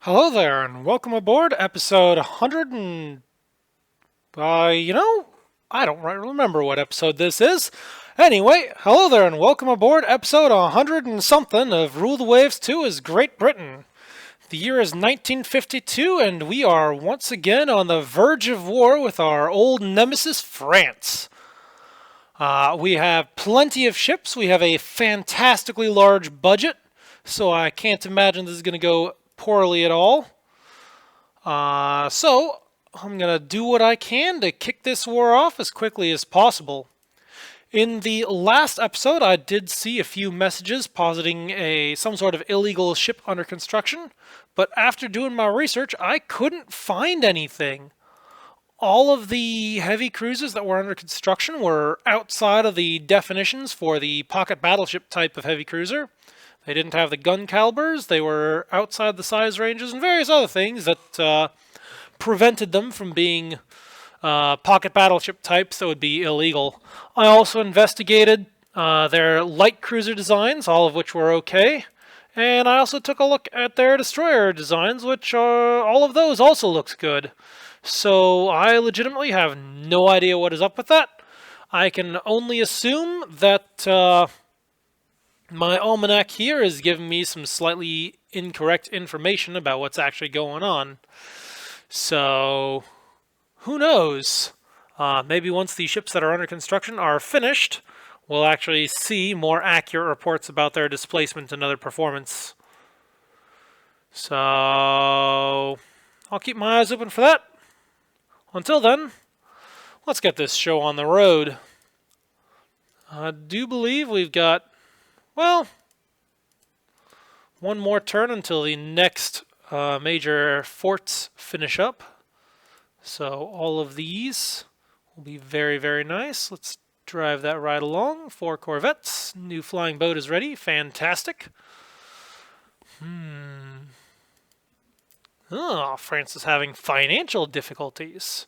Hello there, and welcome aboard episode 100 and... I don't remember what episode this is. Anyway, hello there, and welcome aboard episode 100 and something of Rule the Waves 2 as Great Britain. The year is 1952, and we are once again on the verge of war with our old nemesis, France. We have plenty of ships, we have a fantastically large budget, so I can't imagine this is going to go poorly at all. So I'm going to do what I can to kick this war off as quickly as possible. In the last episode, I did see a few messages positing some sort of illegal ship under construction, but after doing my research, I couldn't find anything. All of the heavy cruisers that were under construction were outside of the definitions for the pocket battleship type of heavy cruiser. They didn't have the gun calibers, they were outside the size ranges, and various other things that prevented them from being pocket battleship types that would be illegal. I also investigated their light cruiser designs, all of which were okay. And I also took a look at their destroyer designs, which all of those also looks good. So I legitimately have no idea what is up with that. I can only assume that my almanac here is giving me some slightly incorrect information about what's actually going on. So, who knows? Maybe once the ships that are under construction are finished, we'll actually see more accurate reports about their displacement and other performance. So, I'll keep my eyes open for that. Until then, let's get this show on the road. I do believe we've got, well, one more turn until the next major forts finish up. So all of these will be very, very nice. Let's drive that right along. 4 corvettes. New flying boat is ready. Fantastic. Oh, France is having financial difficulties.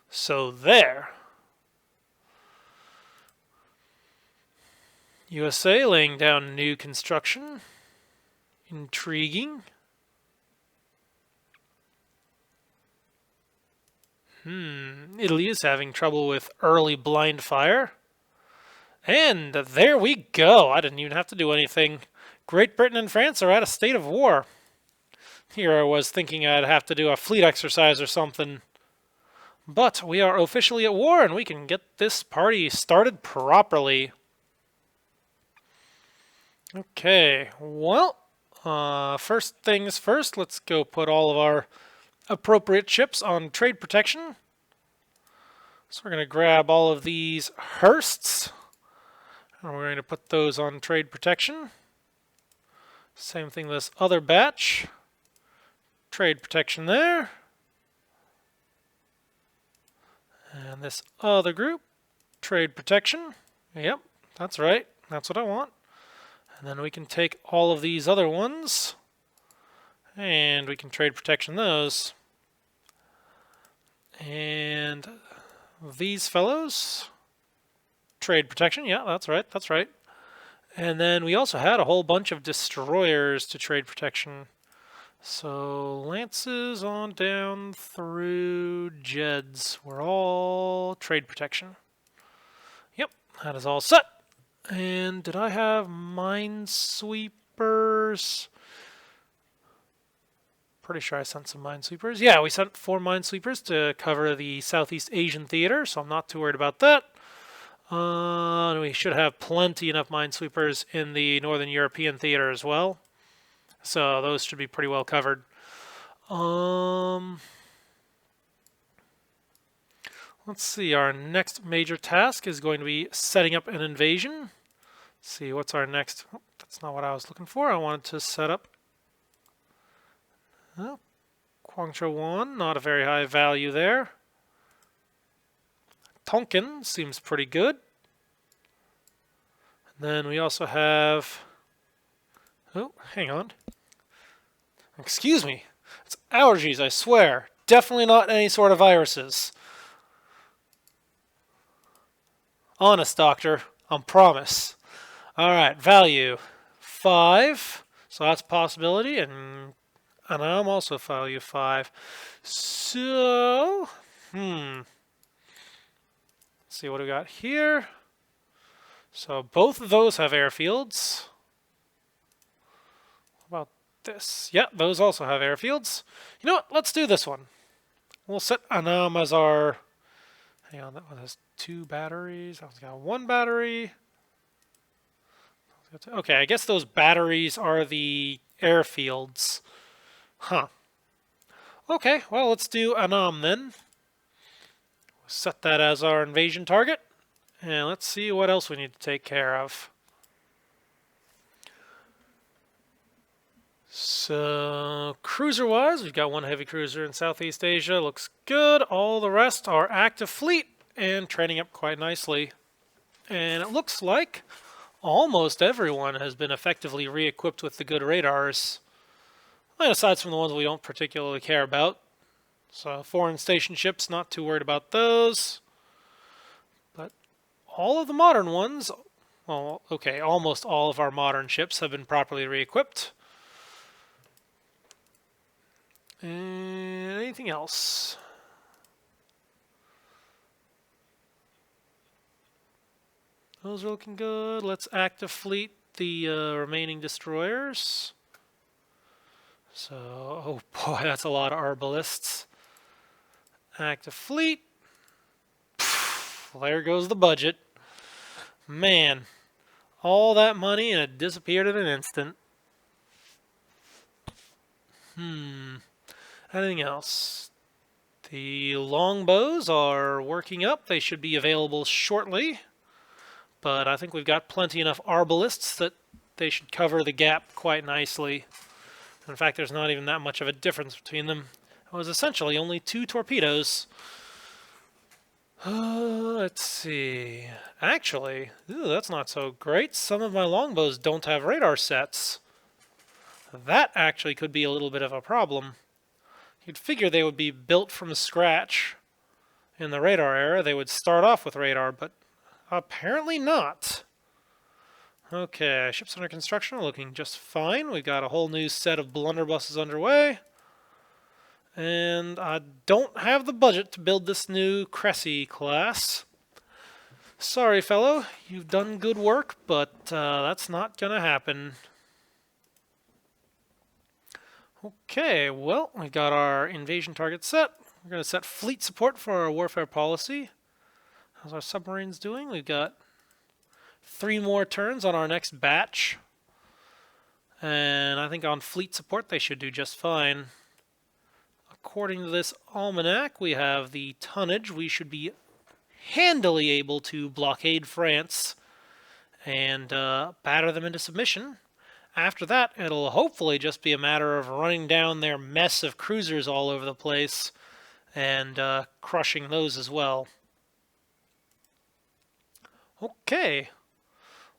So there. USA laying down new construction. Intriguing. Italy is having trouble with early blind fire. And there we go. I didn't even have to do anything. Great Britain and France are at a state of war. Here I was thinking I'd have to do a fleet exercise or something. But we are officially at war and we can get this party started properly. Okay, well, first things first, let's go put all of our appropriate ships on trade protection. So we're going to grab all of these Hearsts, and we're going to put those on trade protection. Same thing this other batch. Trade protection there. And this other group, trade protection. Yep, that's right. That's what I want. And then we can take all of these other ones, and we can trade protection those. And these fellows, trade protection. Yeah, that's right. That's right. And then we also had a whole bunch of destroyers to trade protection. So lances on down through Jeds were all trade protection. Yep, that is all set. And did I have minesweepers? Pretty sure I sent some minesweepers. Yeah, we sent 4 minesweepers to cover the Southeast Asian theater, so I'm not too worried about that. We should have plenty enough minesweepers in the Northern European theater as well. So those should be pretty well covered. Let's see, our next major task is going to be setting up an invasion. Let's see, what's our next? Oh, that's not what I was looking for. I wanted to set up Guangzhou 1, not a very high value there. Tonkin seems pretty good. And then we also have, oh, hang on. Excuse me. It's allergies, I swear. Definitely not any sort of viruses. Honest, doctor. I promise. Alright, value 5. So that's a possibility. And And I'm also value 5. So, let's see what we got here. So both of those have airfields. What about this? Yeah, those also have airfields. You know what? Let's do this one. We'll set Annam as our... Hang on, that one has 2 batteries. That one's got 1 battery. Okay, I guess those batteries are the airfields. Huh. Okay, well, let's do Annam then. Set that as our invasion target. And let's see what else we need to take care of. So, cruiser-wise, we've got 1 heavy cruiser in Southeast Asia. Looks good. All the rest are active fleet and training up quite nicely. And it looks like almost everyone has been effectively re-equipped with the good radars. And aside from the ones we don't particularly care about. So, foreign station ships, not too worried about those. But all of the modern ones, well, okay, almost all of our modern ships have been properly re-equipped. And anything else? Those are looking good. Let's active fleet the remaining destroyers. So, oh boy, that's a lot of arbalists. Active fleet. Pfft, there goes the budget. Man, all that money and it disappeared in an instant. Anything else? The longbows are working up. They should be available shortly. But I think we've got plenty enough arbalists that they should cover the gap quite nicely. In fact, there's not even that much of a difference between them. It was essentially only 2 torpedoes. Let's see. Actually, that's not so great. Some of my longbows don't have radar sets. That actually could be a little bit of a problem. You'd figure they would be built from scratch. In the radar era, they would start off with radar, but apparently not. Okay, ships under construction are looking just fine. We've got a whole new set of blunderbusses underway. And I don't have the budget to build this new Cressy class. Sorry, fellow. You've done good work, but that's not going to happen. Okay, well, we got our invasion target set. We're going to set fleet support for our warfare policy. How's our submarines doing? We've got 3 more turns on our next batch. And I think on fleet support they should do just fine. According to this almanac, we have the tonnage. We should be handily able to blockade France and batter them into submission. After that, it'll hopefully just be a matter of running down their mess of cruisers all over the place and crushing those as well. Okay,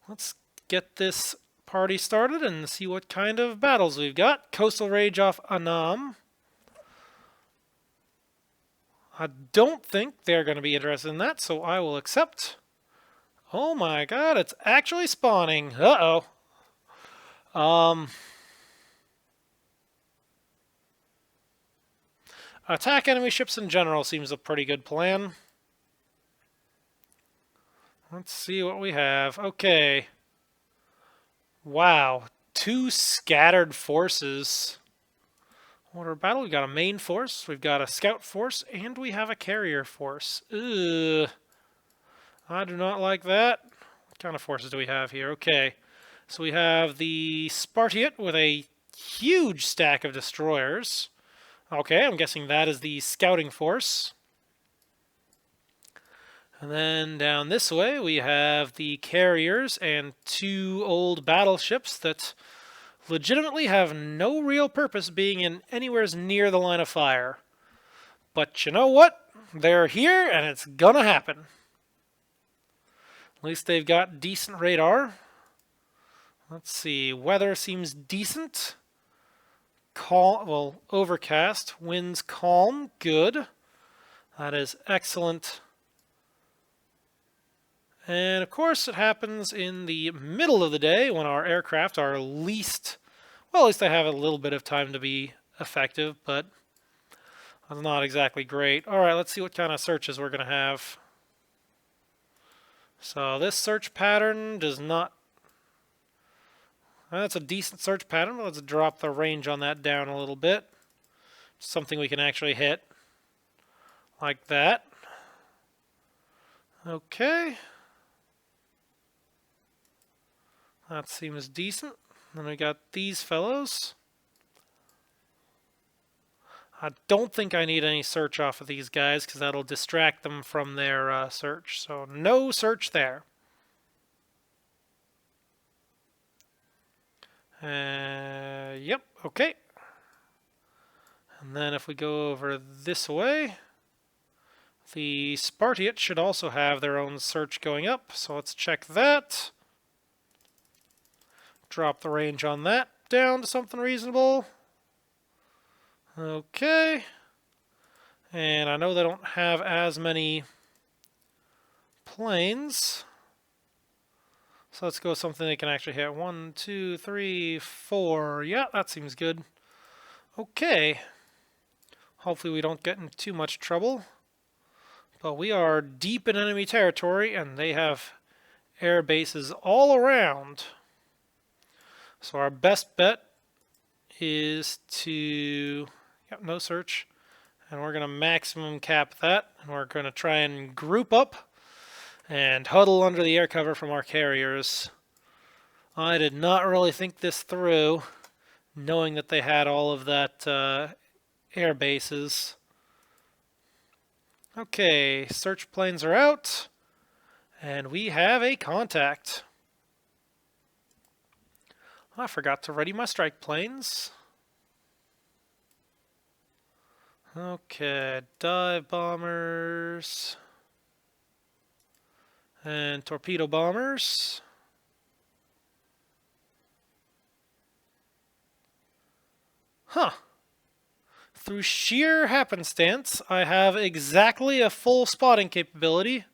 let's get this party started and see what kind of battles we've got. Coastal Rage off Annam. I don't think they're going to be interested in that, so I will accept. Oh my god, it's actually spawning. Uh-oh. Attack enemy ships in general seems a pretty good plan. Let's see what we have. Okay. Wow. 2 scattered forces. Order of battle. We've got a main force, we've got a scout force, and we have a carrier force. Ugh. I do not like that. What kind of forces do we have here? Okay. So we have the Spartiate with a huge stack of destroyers. Okay, I'm guessing that is the scouting force. And then down this way we have the carriers and 2 old battleships that legitimately have no real purpose being in anywhere near the line of fire. But you know what? They're here and it's gonna happen. At least they've got decent radar. Let's see, weather seems decent. Overcast, winds calm, good. That is excellent. And of course it happens in the middle of the day when our aircraft are least, well, at least they have a little bit of time to be effective, but that's not exactly great. All right, let's see what kind of searches we're going to have. So this search pattern does not... That's a decent search pattern, but let's drop the range on that down a little bit. Something we can actually hit. Like that. Okay. That seems decent. Then we got these fellows. I don't think I need any search off of these guys because that'll distract them from their search. So no search there. Yep, okay. And then if we go over this way, the Spartiate should also have their own search going up. So let's check that. Drop the range on that down to something reasonable. Okay. And I know they don't have as many planes. So let's go with something they can actually hit. 1, 2, 3, 4. Yeah, that seems good. Okay. Hopefully we don't get in too much trouble. But we are deep in enemy territory, and they have air bases all around. So our best bet is to... Yep, no search. And we're going to maximum cap that. And we're going to try and group up and huddle under the air cover from our carriers. I did not really think this through, knowing that they had all of that air bases. Okay, search planes are out, and we have a contact. I forgot to ready my strike planes. Okay, dive bombers and torpedo bombers. Huh. Through sheer happenstance, I have exactly a full spotting capability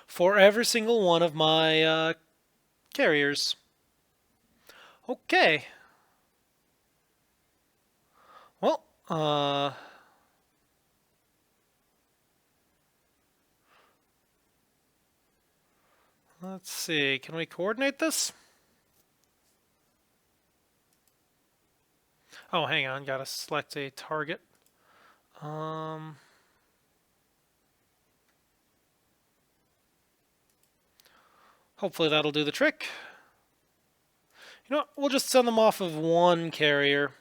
for every single one of my carriers. Okay. Well, let's see. Can we coordinate this? Oh, hang on. Gotta select a target. Hopefully that'll do the trick. You know what? We'll just send them off of one carrier.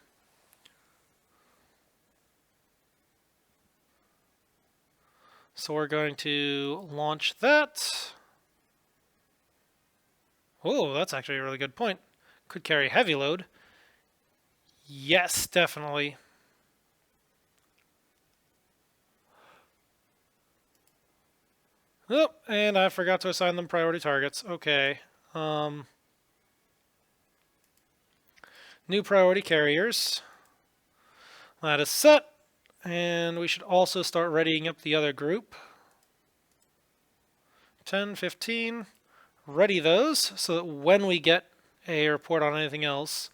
So we're going to launch that. Oh, that's actually a really good point. Could carry heavy load. Yes, definitely. Oh, and I forgot to assign them priority targets. Okay. New priority carriers. That is set. And we should also start readying up the other group. 10, 15. Ready those so that when we get a report on anything else,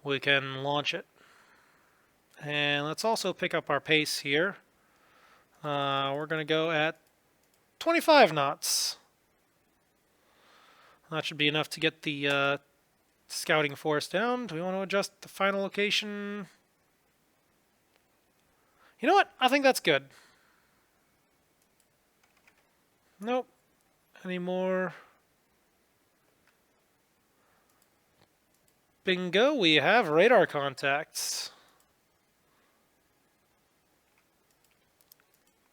we can launch it. And let's also pick up our pace here. We're going to go at 25 knots. That should be enough to get the scouting force down. Do we want to adjust the final location? You know what? I think that's good. Nope. Any more? Bingo, we have radar contacts.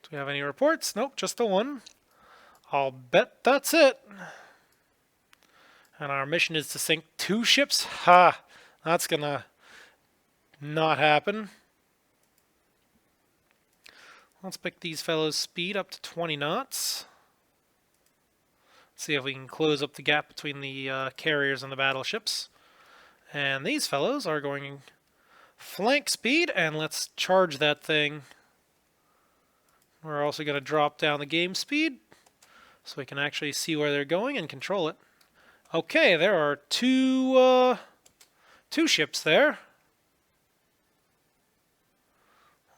Do we have any reports? Nope, just the one. I'll bet that's it. And our mission is to sink 2 ships? Ha! That's gonna not happen. Let's pick these fellows' speed up to 20 knots. See if we can close up the gap between the carriers and the battleships. And these fellows are going flank speed, and let's charge that thing. We're also going to drop down the game speed so we can actually see where they're going and control it. Okay, there are two ships there.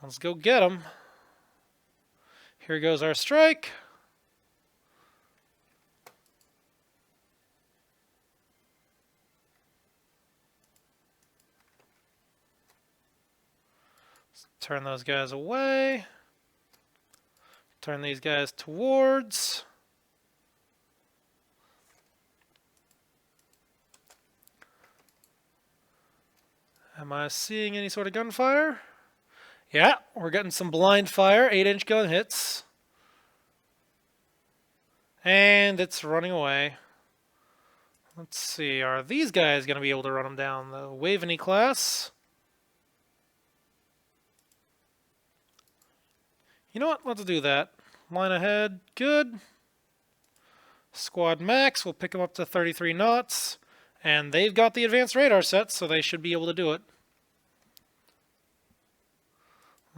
Let's go get them. Here goes our strike. Let's turn those guys away. Turn these guys towards. Am I seeing any sort of gunfire? Yeah, we're getting some blind fire, 8-inch gun hits. And it's running away. Let's see, are these guys going to be able to run them down? The Waveney class. You know what? Let's do that. Line ahead, good. Squad max, we'll pick them up to 33 knots. And they've got the advanced radar set, so they should be able to do it.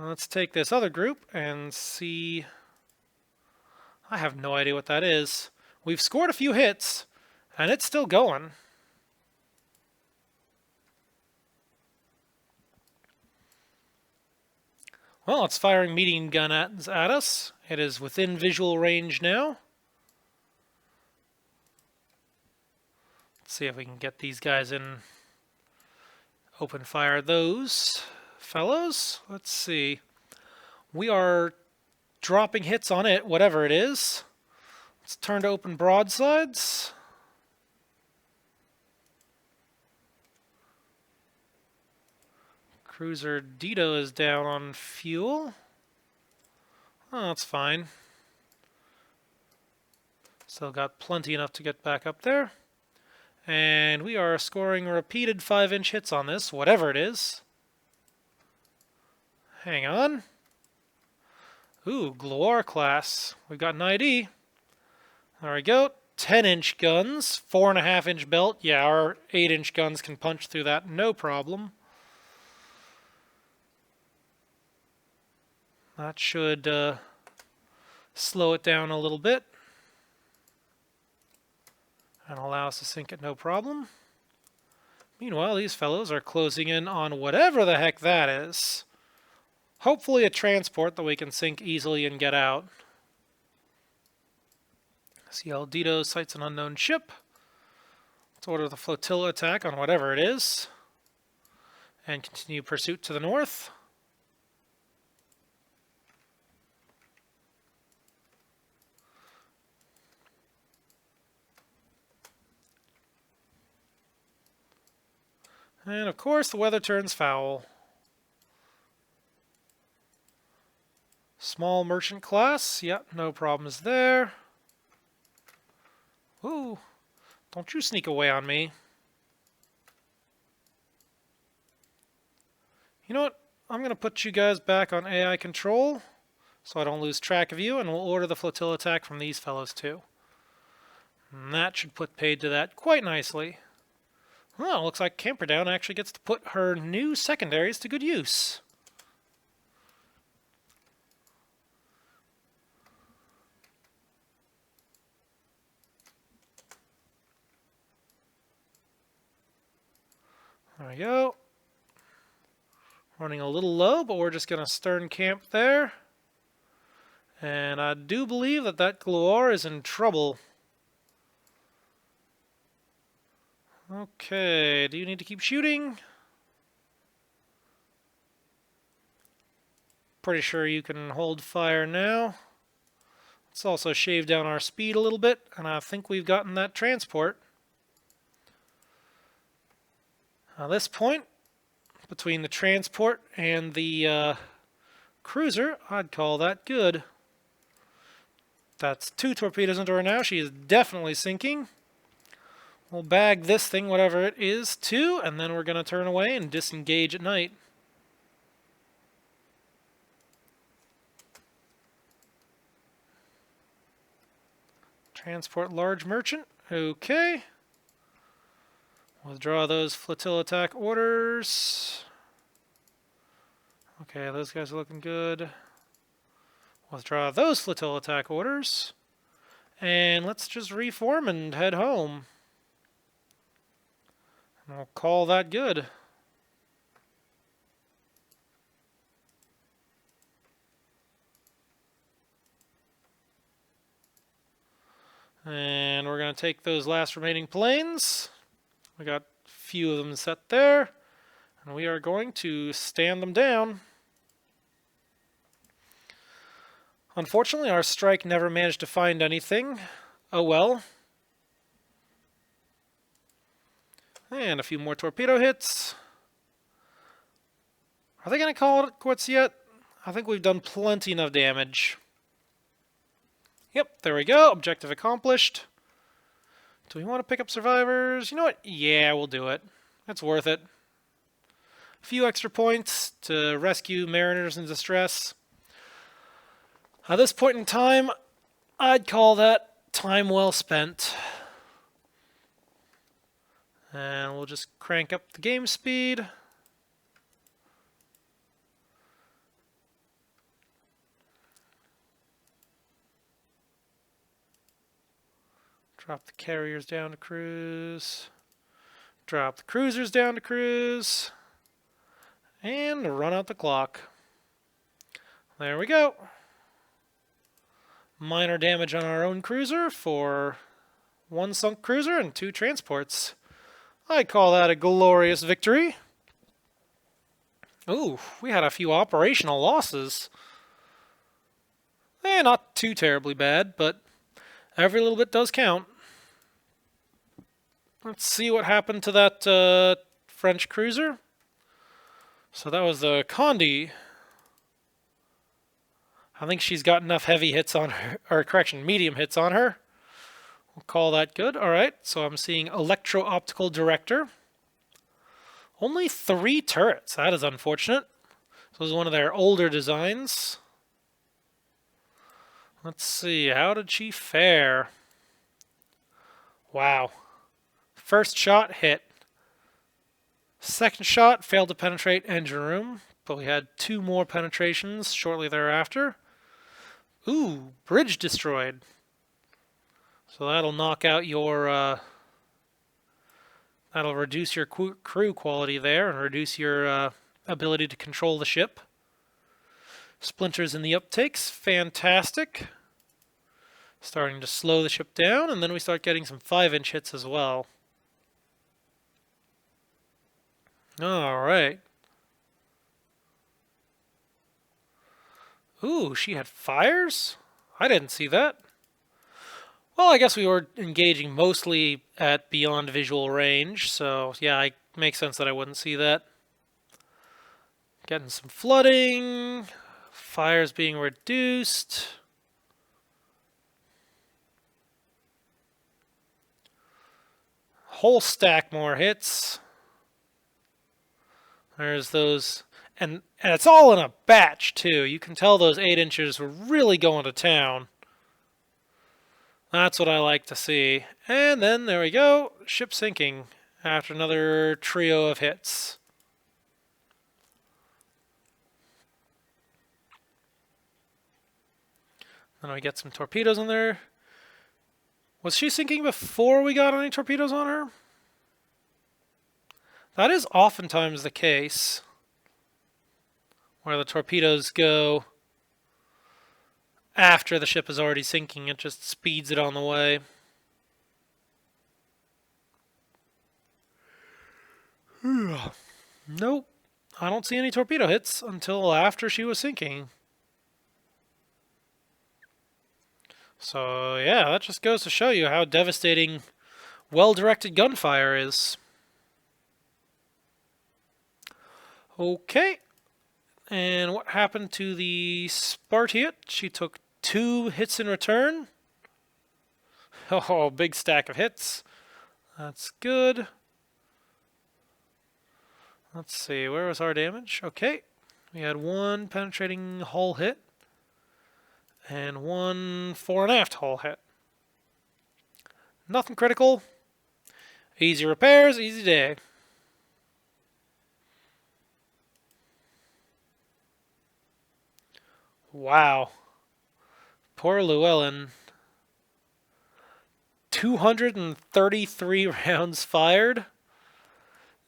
Let's take this other group and see. I have no idea what that is. We've scored a few hits, and it's still going. Well, it's firing medium gun at us. It is within visual range now. Let's see if we can get these guys in. Open fire those fellows. Let's see. We are dropping hits on it, whatever it is. Let's turn to open broadsides. Cruiser Dito is down on fuel. Oh, that's fine. Still got plenty enough to get back up there. And we are scoring repeated 5-inch hits on this, whatever it is. Hang on. Ooh, Gloire class. We've got an ID. There we go. 10-inch guns, 4.5-inch belt. Yeah, our 8-inch guns can punch through that, no problem. That should slow it down a little bit and allow us to sink it no problem. Meanwhile, these fellows are closing in on whatever the heck that is. Hopefully a transport that we can sink easily and get out. CL Dito sights an unknown ship. Let's order the flotilla attack on whatever it is. And continue pursuit to the north. And of course the weather turns foul. Small merchant class, yep, no problems there. Ooh, don't you sneak away on me. You know what? I'm going to put you guys back on AI control so I don't lose track of you, and we'll order the flotilla attack from these fellows too. And that should put paid to that quite nicely. Well, looks like Camperdown actually gets to put her new secondaries to good use. There we go. Running a little low, but we're just going to stern camp there. And I do believe that that Gloire is in trouble. Okay, do you need to keep shooting? Pretty sure you can hold fire now. Let's also shave down our speed a little bit, and I think we've gotten that transport. At this point, between the transport and the cruiser, I'd call that good. That's 2 torpedoes into her now. She is definitely sinking. We'll bag this thing, whatever it is, too, and then we're going to turn away and disengage at night. Transport large merchant. Okay. Withdraw those flotilla attack orders. Okay, those guys are looking good. Withdraw those flotilla attack orders. And let's just reform and head home. And we'll call that good. And we're going to take those last remaining planes. We got a few of them set there. And we are going to stand them down. Unfortunately, our strike never managed to find anything. Oh well. And a few more torpedo hits. Are they going to call it quits yet? I think we've done plenty enough damage. Yep, there we go. Objective accomplished. Do we want to pick up survivors? You know what? Yeah, we'll do it. It's worth it. A few extra points to rescue mariners in distress. At this point in time, I'd call that time well spent. And we'll just crank up the game speed. Drop the carriers down to cruise. Drop the cruisers down to cruise. And run out the clock. There we go. Minor damage on our own cruiser for one sunk cruiser and 2 transports. I call that a glorious victory. Ooh, we had a few operational losses. Not too terribly bad, but every little bit does count. Let's see what happened to that French cruiser. So that was the Condé. I think she's got enough heavy hits on her, or correction, medium hits on her. We'll call that good. All right, so I'm seeing electro-optical director. Only 3 turrets. That is unfortunate. So this is one of their older designs. Let's see, how did she fare? Wow. First shot hit. Second shot failed to penetrate engine room, but we had 2 more penetrations shortly thereafter. Ooh, bridge destroyed. So that'll knock out your, that'll reduce your crew quality there and reduce your ability to control the ship. Splinters in the uptakes, fantastic. Starting to slow the ship down, and then we start getting some 5-inch hits as well. All right. Ooh, she had fires? I didn't see that. Well, I guess we were engaging mostly at beyond visual range, so yeah, it makes sense that I wouldn't see that. Getting some flooding, fires being reduced. Whole stack more hits. There's those, and it's all in a batch too. You can tell those 8 inches were really going to town. That's what I like to see. And then there we go, ship sinking after another trio of hits. Then we get some torpedoes in there. Was she sinking before we got any torpedoes on her? That is oftentimes the case, where the torpedoes go after the ship is already sinking. It just speeds it on the way. Nope, I don't see any torpedo hits until after she was sinking. So yeah, that just goes to show you how devastating well-directed gunfire is. Okay, and what happened to the Spartiate? She took 2 hits in return. Oh, big stack of hits. That's good. Let's see, where was our damage? Okay, we had 1 penetrating hull hit and 1 fore and aft hull hit. Nothing critical. Easy repairs, easy day. Wow. Poor Llewellyn. 233 rounds fired.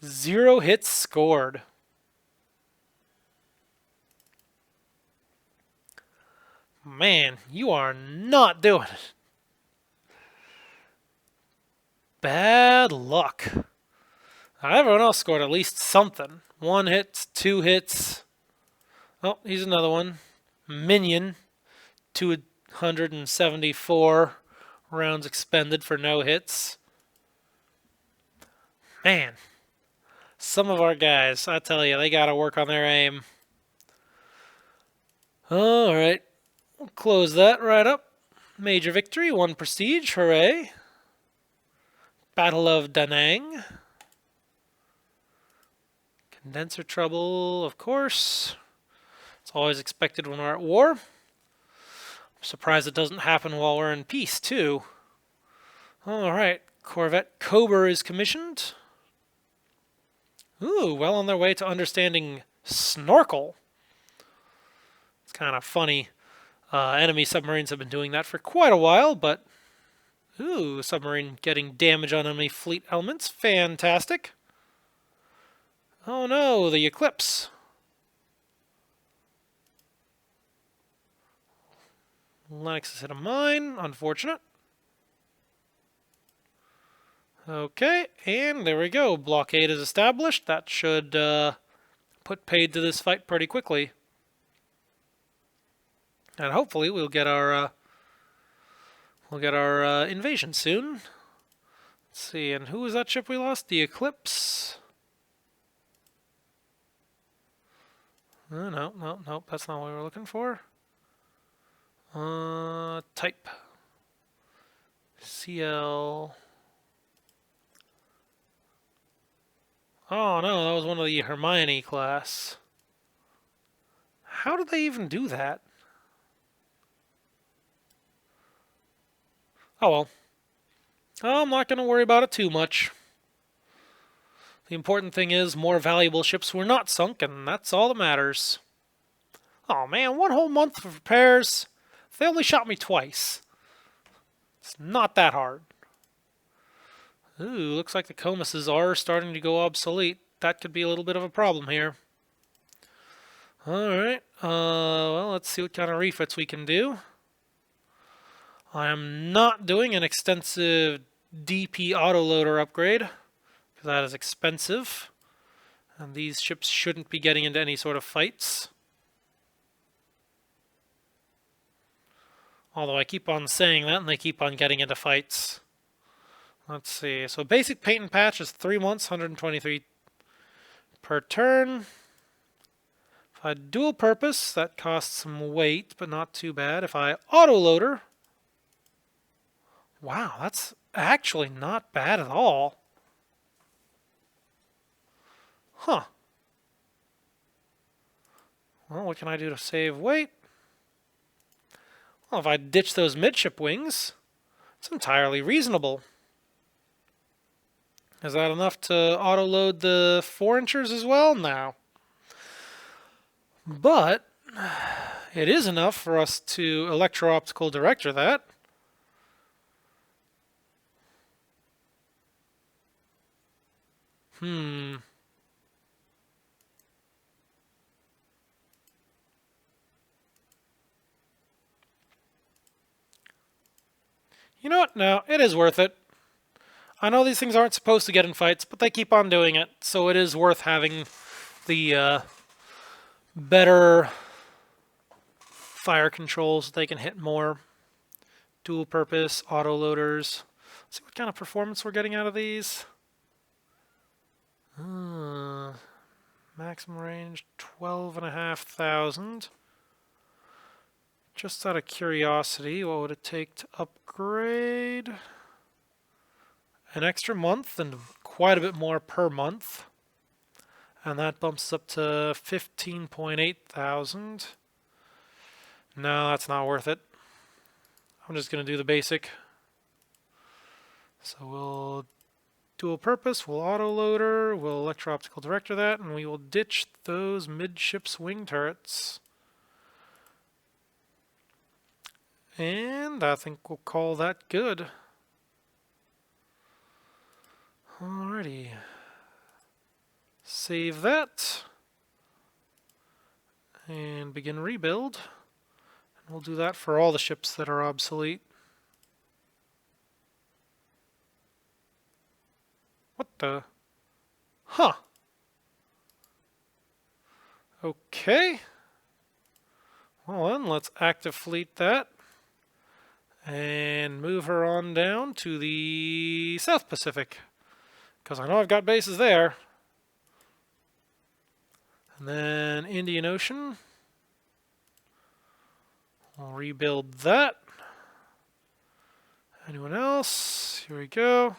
0 hits scored. Man, you are not doing it. Bad luck. Everyone else scored at least something. 1 hit, 2 hits. Oh, here's another one. Minion. 274 rounds expended for no hits. Man, some of our guys, I tell you, they gotta work on their aim. Alright, we'll close that right up. Major victory, 1 prestige, hooray. Battle of Da Nang. Condenser trouble, of course. It's always expected when we're at war. I'm surprised it doesn't happen while we're in peace, too. Alright, Corvette Cobra is commissioned. Ooh, well on their way to understanding snorkel. It's kind of funny. Enemy submarines have been doing that for quite a while, but... Ooh, submarine getting damage on enemy fleet elements. Fantastic. Oh no, the Eclipse. Lennox has hit a mine. Unfortunate. Okay, and there we go. Blockade is established. That should put paid to this fight pretty quickly. And hopefully we'll get our invasion soon. Let's see, and who was that ship we lost? The Eclipse. No, that's not what we were looking for. Type. CL. Oh no, that was one of the Hermione class. How did they even do that? Oh well. I'm not going to worry about it too much. The important thing is more valuable ships were not sunk, and that's all that matters. Oh man, 1 whole month of repairs. They only shot me twice. It's not that hard. Ooh, looks like the Comuses are starting to go obsolete. That could be a little bit of a problem here. Alright, well, let's see what kind of refits we can do. I am not doing an extensive DP autoloader upgrade, because that is expensive. And these ships shouldn't be getting into any sort of fights. Although I keep on saying that and they keep on getting into fights. Let's see. So basic paint and patch is 3 months, 123 per turn. If I dual purpose, that costs some weight, but not too bad. If I autoloader, wow, that's actually not bad at all. Huh. Well, what can I do to save weight? Well, if I ditch those midship wings, it's entirely reasonable. Is that enough to auto-load the 4-inchers as well? No. But it is enough for us to electro-optical director that. You know what? No, it is worth it. I know these things aren't supposed to get in fights, but they keep on doing it, so it is worth having the better fire controls so they can hit more. Dual purpose, autoloaders. Let's see what kind of performance we're getting out of these. Maximum range, 12,500. Just out of curiosity, what would it take to upgrade? An extra month and quite a bit more per month. And that bumps up to 15,800. No, that's not worth it. I'm just going to do the basic. So we'll dual purpose, we'll autoloader, we'll electro-optical director that, and we will ditch those midships wing turrets. And I think we'll call that good. Alrighty. Save that. And begin rebuild. And we'll do that for all the ships that are obsolete. the... Huh. Okay. Well then, let's active fleet that. And move her on down to the South Pacific. Because I know I've got bases there. And then Indian Ocean. We'll rebuild that. Anyone else? Here we go.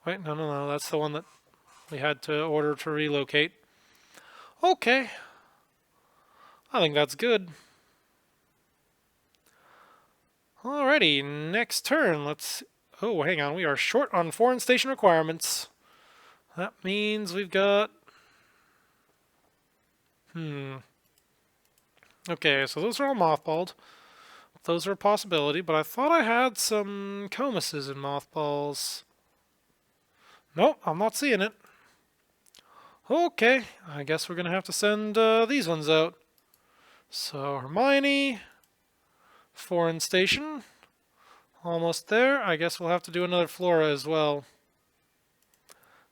Wait, no. That's the one that we had to order to relocate. Okay. I think that's good. Alrighty, next turn. Let's... Oh, hang on. We are short on foreign station requirements. That means we've got... Okay, so those are all mothballed. Those are a possibility, but I thought I had some Comuses in mothballs. Nope, I'm not seeing it. Okay, I guess we're going to have to send these ones out. So, Hermione, foreign station, almost there. I guess we'll have to do another Flora as well.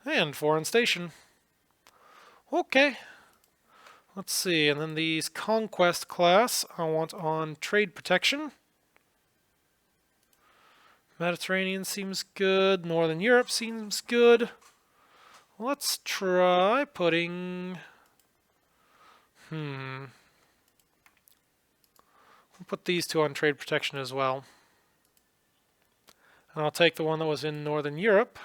And foreign station. Okay. Let's see, and then these Conquest class, I want on trade protection. Mediterranean seems good. Northern Europe seems good. Let's try putting... We'll put these two on trade protection as well. And I'll take the one that was in Northern Europe.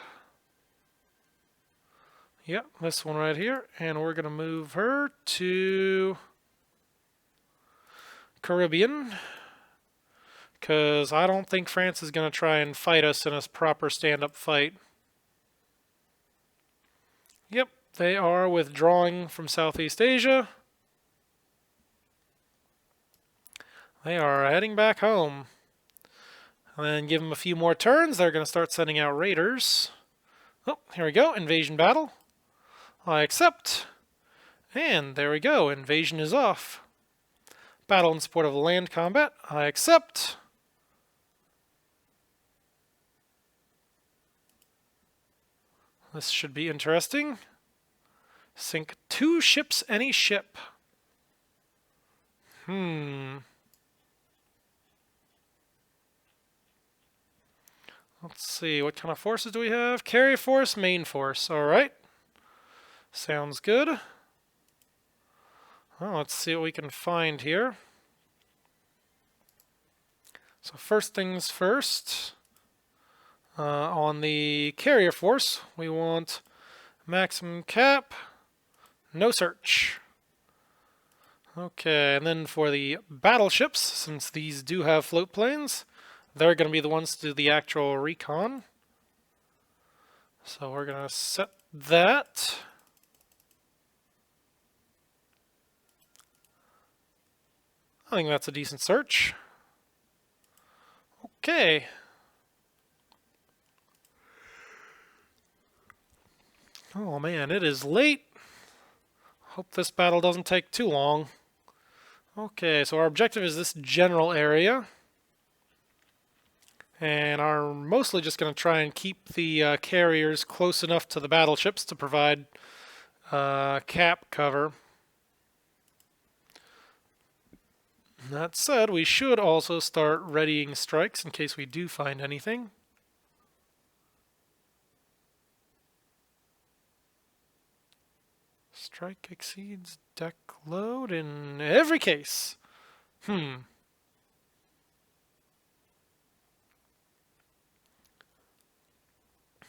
Yep, this one right here. And we're going to move her to Caribbean. Because I don't think France is going to try and fight us in a proper stand-up fight. Yep, they are withdrawing from Southeast Asia. They are heading back home. And then give them a few more turns. They're going to start sending out raiders. Oh, here we go. Invasion battle. I accept. And there we go. Invasion is off. Battle in support of land combat. I accept. This should be interesting. Sink 2 ships, any ship. Let's see, what kind of forces do we have? Carrier force, main force. Alright. Sounds good. Well, let's see what we can find here. So first things first. On the carrier force, we want maximum cap, no search. Okay, and then for the battleships, since these do have float planes, they're going to be the ones to do the actual recon. So we're going to set that. I think that's a decent search. Okay. Oh man, it is late. Hope this battle doesn't take too long. Okay, so our objective is this general area. And are mostly just going to try and keep the carriers close enough to the battleships to provide cap cover. That said, we should also start readying strikes in case we do find anything. Strike exceeds deck load in every case. Well,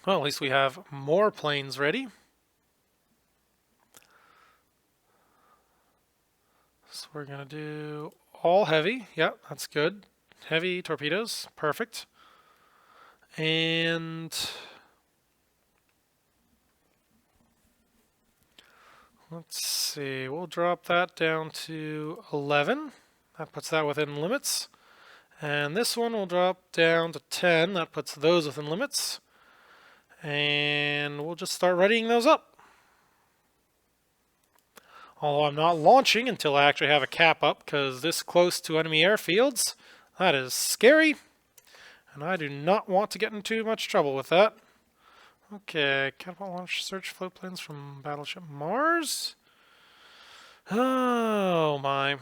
at least we have more planes ready. So we're going to do all heavy. Yep, that's good. Heavy torpedoes. Perfect. And let's see. We'll drop that down to 11. That puts that within limits. And this one will drop down to 10. That puts those within limits. And we'll just start readying those up. Although I'm not launching until I actually have a cap up, because this close to enemy airfields, that is scary. And I do not want to get into much trouble with that. Okay, catapult launch search float planes from Battleship Mars. Oh my. And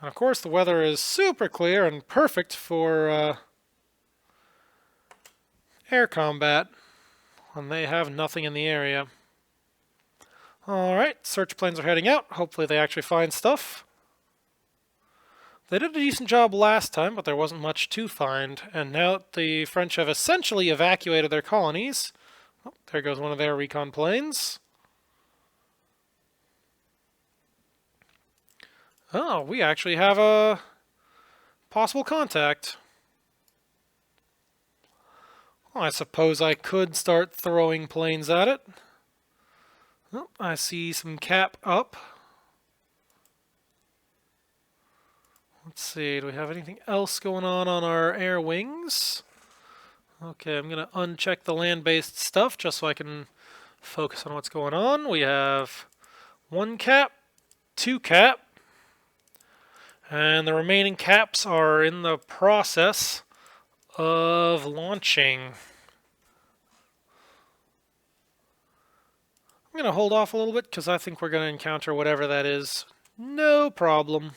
of course the weather is super clear and perfect for air combat when they have nothing in the area. Alright, search planes are heading out. Hopefully they actually find stuff. They did a decent job last time, but there wasn't much to find. And now that the French have essentially evacuated their colonies, oh, there goes one of their recon planes. Oh, we actually have a possible contact. Well, I suppose I could start throwing planes at it. Oh, I see some cap up. Let's see, do we have anything else going on our air wings? Okay, I'm going to uncheck the land-based stuff just so I can focus on what's going on. We have 1 cap, 2 cap, and the remaining caps are in the process of launching. I'm going to hold off a little bit because I think we're going to encounter whatever that is. No problem.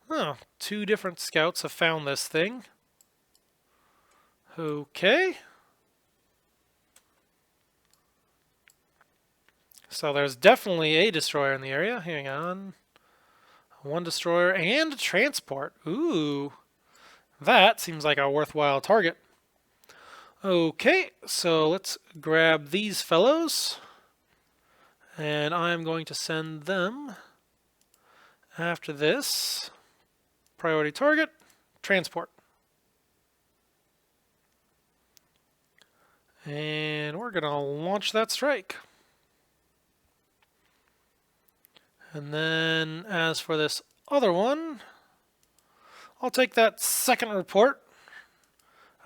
Oh, 2 different scouts have found this thing. Okay. So there's definitely a destroyer in the area. Hang on. 1 destroyer and transport. Ooh. That seems like a worthwhile target. Okay, so let's grab these fellows. And I'm going to send them after this. Priority target, transport. And we're going to launch that strike. And then as for this other one, I'll take that second report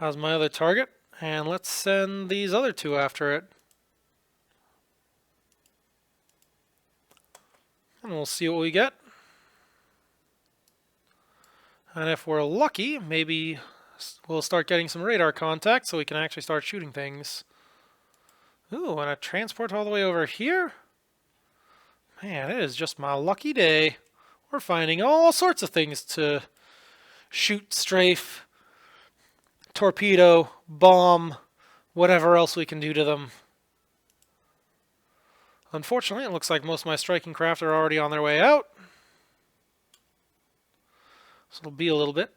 as my other target. And let's send these other 2 after it. And we'll see what we get. And if we're lucky, maybe we'll start getting some radar contact so we can actually start shooting things. Ooh, and a transport all the way over here? Man, it is just my lucky day. We're finding all sorts of things to shoot, strafe, torpedo, bomb, whatever else we can do to them. Unfortunately, it looks like most of my striking craft are already on their way out. So it'll be a little bit.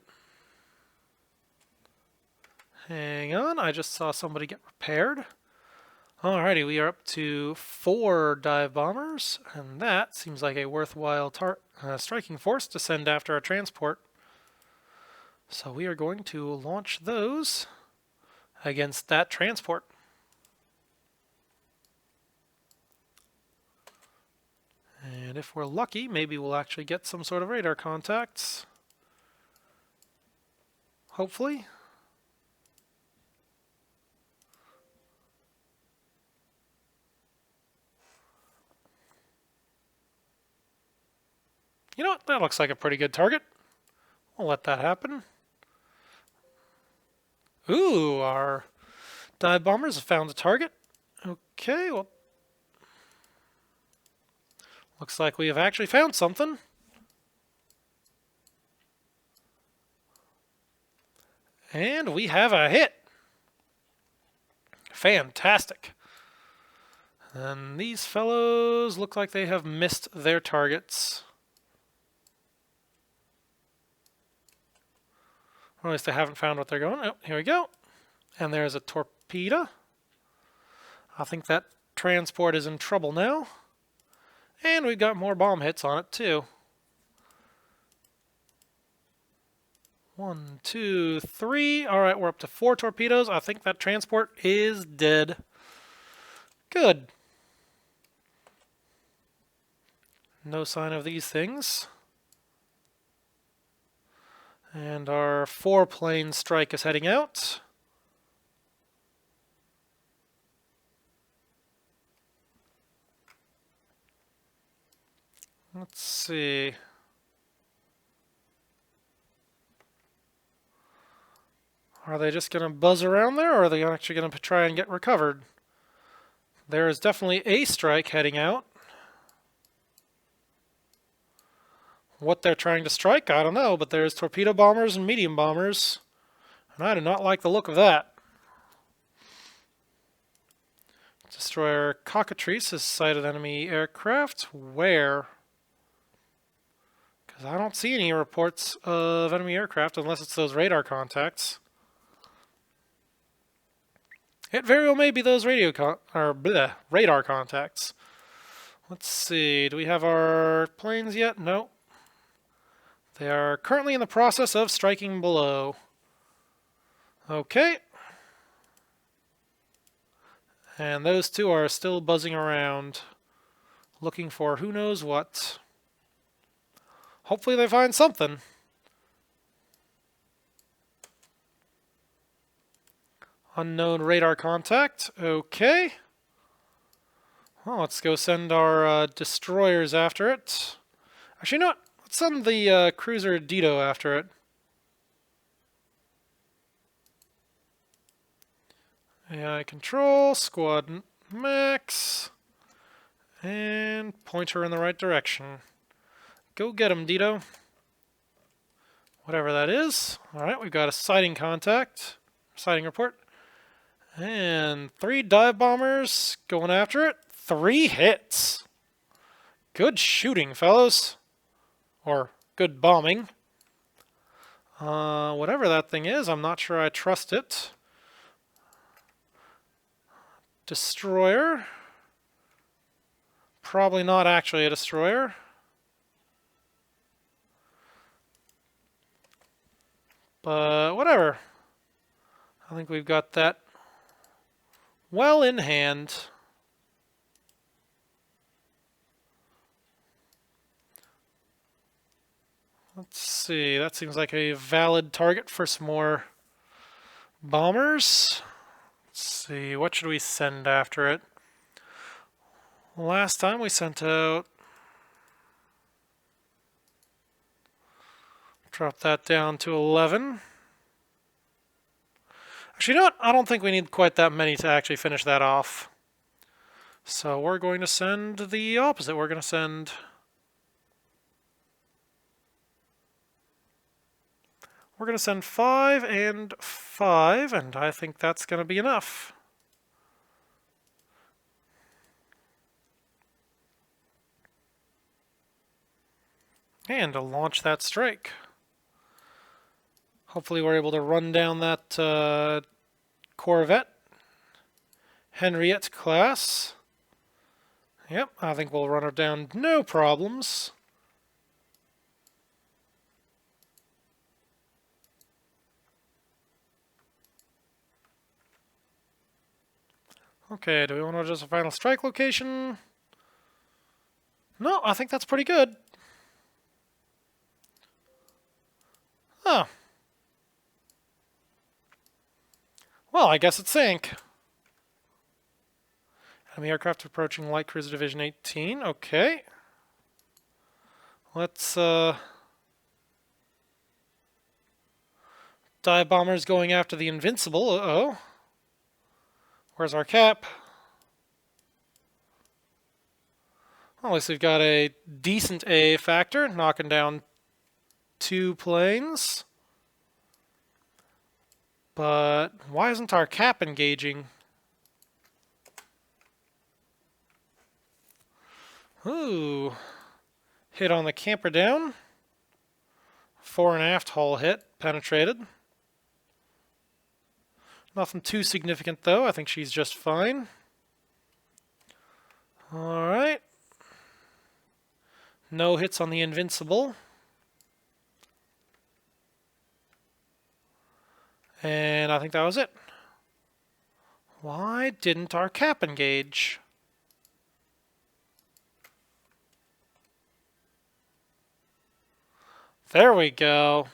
Hang on, I just saw somebody get repaired. Alrighty, we are up to 4 dive bombers, and that seems like a worthwhile striking force to send after our transport. So we are going to launch those against that transport. And if we're lucky, maybe we'll actually get some sort of radar contacts. Hopefully. You know what? That looks like a pretty good target. We'll let that happen. Ooh, our dive bombers have found a target. Okay, well, looks like we have actually found something. And we have a hit. Fantastic. And these fellows look like they have missed their targets. Or at least they haven't found what they're going. Oh, here we go. And there's a torpedo. I think that transport is in trouble now. And we've got more bomb hits on it too. 1, 2, 3. All right, we're up to 4 torpedoes. I think that transport is dead. Good. No sign of these things. And our 4-plane strike is heading out. Let's see. Are they just going to buzz around there, or are they actually going to try and get recovered? There is definitely a strike heading out. What they're trying to strike, I don't know, but there's torpedo bombers and medium bombers, and I do not like the look of that. Destroyer Cockatrice has sighted enemy aircraft. Where? Because I don't see any reports of enemy aircraft unless it's those radar contacts. It very well may be those radar contacts. Let's see, do we have our planes yet? No. They are currently in the process of striking below. Okay. And those two are still buzzing around, looking for who knows what. Hopefully they find something. Unknown radar contact. Okay. Well, let's go send our destroyers after it. Actually, you know what? Let's send the cruiser Dido after it. AI control, squad max, and point her in the right direction. Go get him, Dido. Whatever that is. Alright, we've got a sighting contact. Sighting report. And 3 dive bombers going after it. 3 hits. Good shooting, fellows. Or good bombing. Whatever that thing is, I'm not sure I trust it. Destroyer. Probably not actually a destroyer. But whatever. I think we've got that well in hand. Let's see, that seems like a valid target for some more bombers. Let's see, what should we send after it? Last time we sent out... Drop that down to 11. Actually, you know what? I don't think we need quite that many to actually finish that off. So we're going to send the opposite. We're going to send... We're going to send 5 and 5, and I think that's going to be enough. And to launch that strike. Hopefully we're able to run down that Corvette. Henriette class. Yep, I think we'll run her down no problems. Okay, do we want to adjust a final strike location? No, I think that's pretty good. Oh. Well, I guess it sank. Enemy aircraft approaching Light Cruiser Division 18. Okay. Let's, dive bombers going after the Invincible. Uh-oh. Where's our cap? Well, at least we've got a decent A factor, knocking down 2 planes. But why isn't our cap engaging? Ooh. Hit on the camper down. Fore and aft hull hit. Penetrated. Nothing too significant, though. I think she's just fine. Alright. No hits on the Invincible. And I think that was it. Why didn't our cap engage? There we go.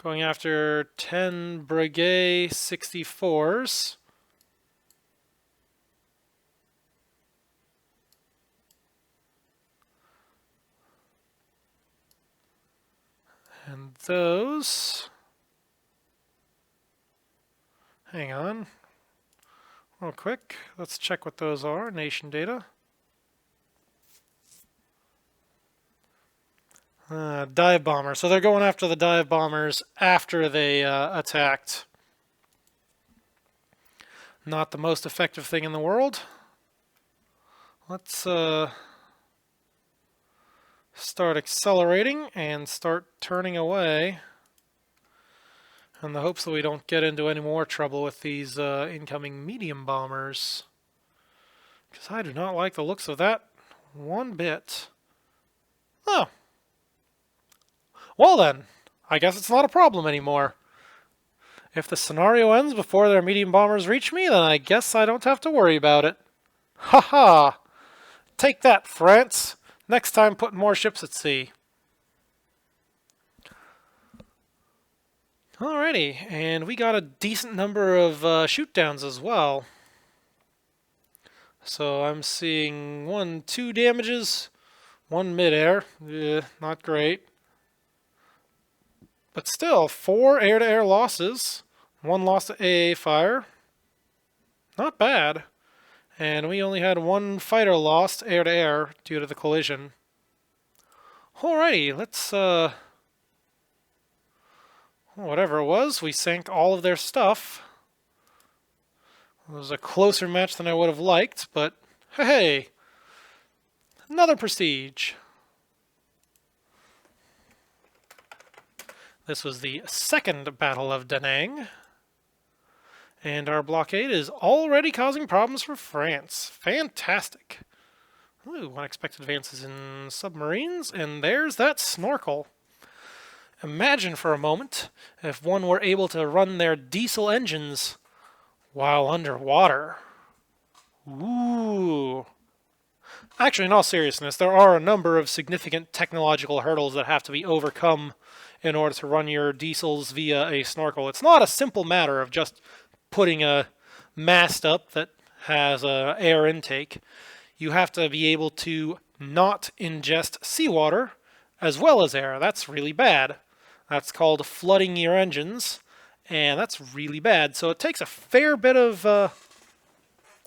Going after 10 Breguet 64s. And those Hang on. Real quick. Let's check what those are. Nation data. Dive bomber. So they're going after the dive bombers after they attacked. Not the most effective thing in the world. Let's start accelerating and start turning away in the hopes that we don't get into any more trouble with these incoming medium bombers. Because I do not like the looks of that one bit. Oh. Well then, I guess it's not a problem anymore. If the scenario ends before their medium bombers reach me, then I guess I don't have to worry about it. Haha! Take that, France! Next time put more ships at sea. Alrighty, and we got a decent number of shoot-downs as well. So I'm seeing 2 damages, 1 mid-air. Not great. But still, 4 air-to-air losses, 1 loss to AA fire. Not bad. And we only had 1 fighter lost air-to-air due to the collision. Alrighty, let's, whatever it was, we sank all of their stuff. It was a closer match than I would have liked, but hey, another prestige. This was the second Battle of Da Nang. And our blockade is already causing problems for France. Fantastic. Ooh, unexpected advances in submarines, and there's that snorkel. Imagine for a moment if one were able to run their diesel engines while underwater. Ooh. Actually, in all seriousness, there are a number of significant technological hurdles that have to be overcome in order to run your diesels via a snorkel. It's not a simple matter of just putting a mast up that has air intake. You have to be able to not ingest seawater as well as air. That's really bad. That's called flooding your engines, and that's really bad. So it takes a fair bit of...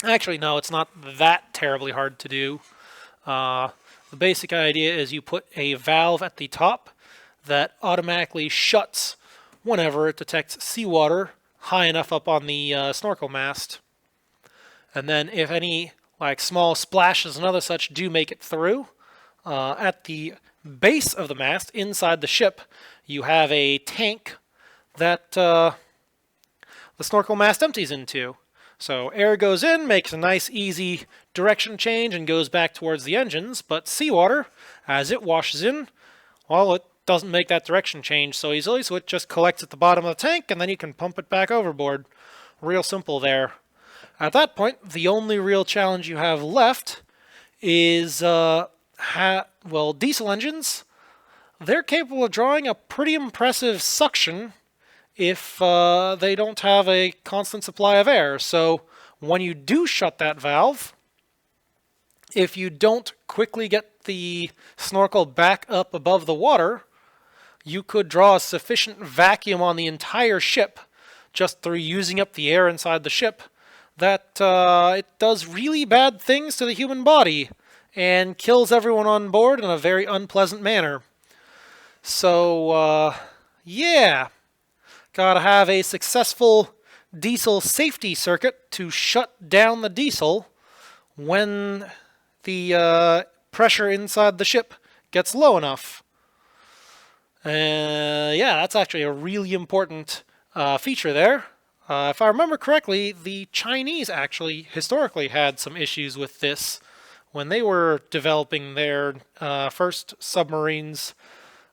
Actually, no, it's not that terribly hard to do. The basic idea is you put a valve at the top that automatically shuts whenever it detects seawater high enough up on the snorkel mast. And then if any small splashes and other such do make it through, at the base of the mast inside the ship you have a tank that the snorkel mast empties into. So air goes in, makes a nice easy direction change and goes back towards the engines, but seawater, as it washes in, well, it doesn't make that direction change so easily, so it just collects at the bottom of the tank and then you can pump it back overboard. Real simple there. At that point, the only real challenge you have left is, diesel engines. They're capable of drawing a pretty impressive suction if they don't have a constant supply of air. So when you do shut that valve, if you don't quickly get the snorkel back up above the water, you could draw a sufficient vacuum on the entire ship just through using up the air inside the ship that it does really bad things to the human body and kills everyone on board in a very unpleasant manner. So, yeah, gotta have a successful diesel safety circuit to shut down the diesel when the pressure inside the ship gets low enough. Yeah, that's actually a really important feature there. If I remember correctly, the Chinese actually historically had some issues with this when they were developing their first submarines.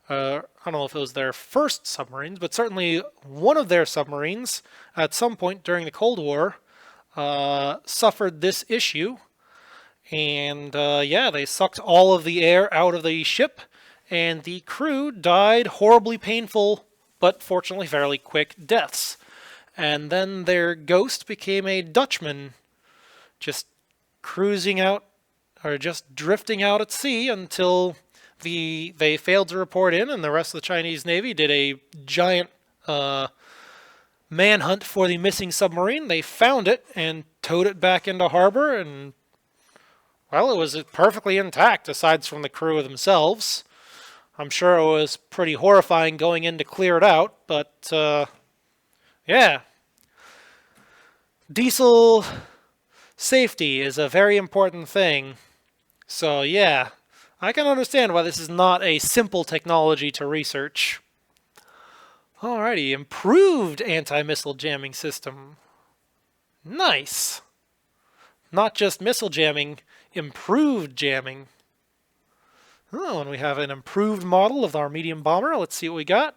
I don't know if it was their first submarines, but certainly one of their submarines at some point during the Cold War suffered this issue. And yeah, they sucked all of the air out of the ship, and the crew died horribly painful, but fortunately fairly quick deaths. And then their ghost became a Dutchman, just cruising out, or just drifting out at sea until they failed to report in, and the rest of the Chinese Navy did a giant manhunt for the missing submarine. They found it and towed it back into harbor, and, well, it was perfectly intact, aside from the crew themselves. I'm sure it was pretty horrifying going in to clear it out, but, yeah. Diesel safety is a very important thing. So, yeah, I can understand why this is not a simple technology to research. Alrighty, improved anti-missile jamming system. Nice. Not just missile jamming, improved jamming. Oh, and we have an improved model of our medium bomber. Let's see what we got.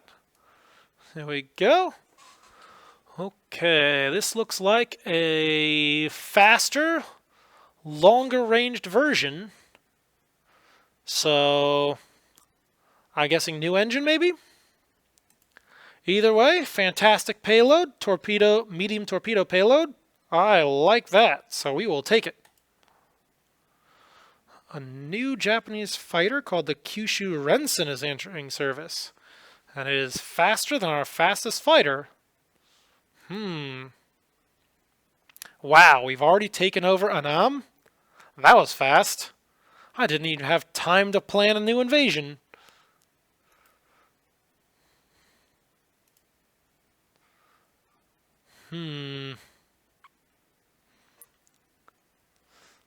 There we go. Okay, this looks like a faster, longer ranged version. So, I'm guessing new engine maybe? Either way, fantastic payload, medium torpedo payload. I like that, so we will take it. A new Japanese fighter called the Kyushu Rensen is entering service. And it is faster than our fastest fighter. Wow, we've already taken over Annam? That was fast. I didn't even have time to plan a new invasion.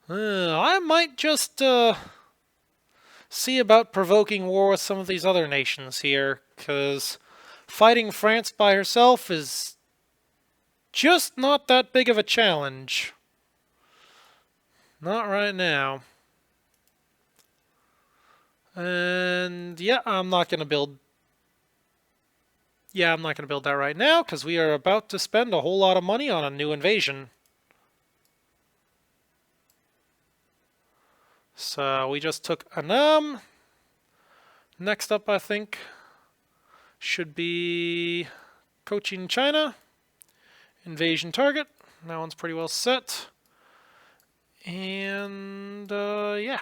I might just see about provoking war with some of these other nations here, because fighting France by herself is just not that big of a challenge. Not right now. And yeah, I'm not going to build that right now, because we are about to spend a whole lot of money on a new invasion. So we just took Annam. Next up, I think, should be Cochin, China. Invasion target. That one's pretty well set. And yeah,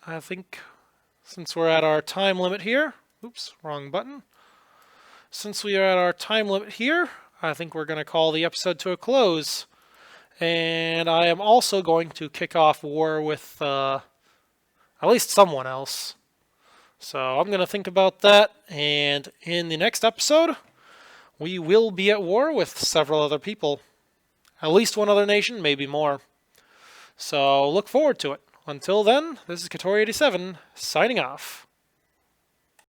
I think since we're at our time limit here, oops, wrong button. Since we are at our time limit here, I think we're going to call the episode to a close. And I am also going to kick off war with at least someone else. So I'm going to think about that, and in the next episode, we will be at war with several other people. At least one other nation, maybe more. So look forward to it. Until then, this is Katori87, signing off.